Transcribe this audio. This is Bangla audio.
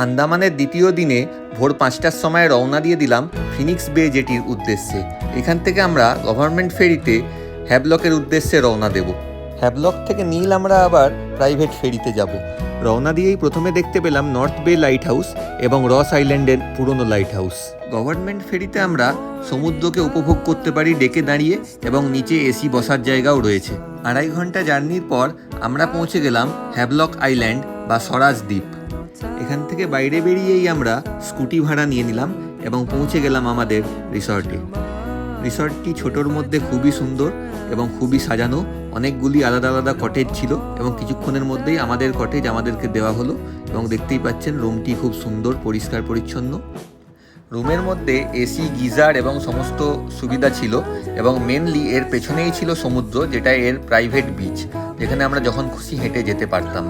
আন্দামানের দ্বিতীয় দিনে ভোর 5টার সময় রওনা দিয়ে দিলাম ফিনিক্স বে জেটির উদ্দেশ্যে। এখান থেকে আমরা গভর্নমেন্ট ফেরিতে হ্যাভলকের উদ্দেশ্যে রওনা দেব। হ্যাভলক থেকে নীল আমরা আবার প্রাইভেট ফেরিতে যাব। রওনা দিয়েই প্রথমে দেখতে পেলাম নর্থ বে লাইট হাউস এবং রস আইল্যান্ডের পুরনো লাইট হাউস। গভর্নমেন্ট ফেরিতে আমরা সমুদ্রকে উপভোগ করতে পারি ডেকে দাঁড়িয়ে, এবং নিচে এসি বসার জায়গাও রয়েছে। 2.5 ঘন্টা জার্নির পর আমরা পৌঁছে গেলাম হ্যাভলক আইল্যান্ড বা স্বরাজ দ্বীপ। এখান থেকে বাইরে বেরিয়েই আমরা স্কুটি ভাড়া নিয়ে নিলাম এবং পৌঁছে গেলাম আমাদের রিসর্টে। রিসর্টটি ছোটোর মধ্যে খুবই সুন্দর এবং খুবই সাজানো। অনেকগুলি আলাদা আলাদা কটেজ ছিল এবং কিছুক্ষণের মধ্যেই আমাদের কটেজ আমাদেরকে দেওয়া হলো, এবং দেখতেই পাচ্ছেন রুমটি খুব সুন্দর, পরিষ্কার পরিচ্ছন্ন। রুমের মধ্যে এসি, গিজার এবং সমস্ত সুবিধা ছিল, এবং মেনলি এর পেছনেই ছিল সমুদ্র, যেটা এর প্রাইভেট বিচ, যেখানে আমরা যখন খুশি হেঁটে যেতে পারতাম।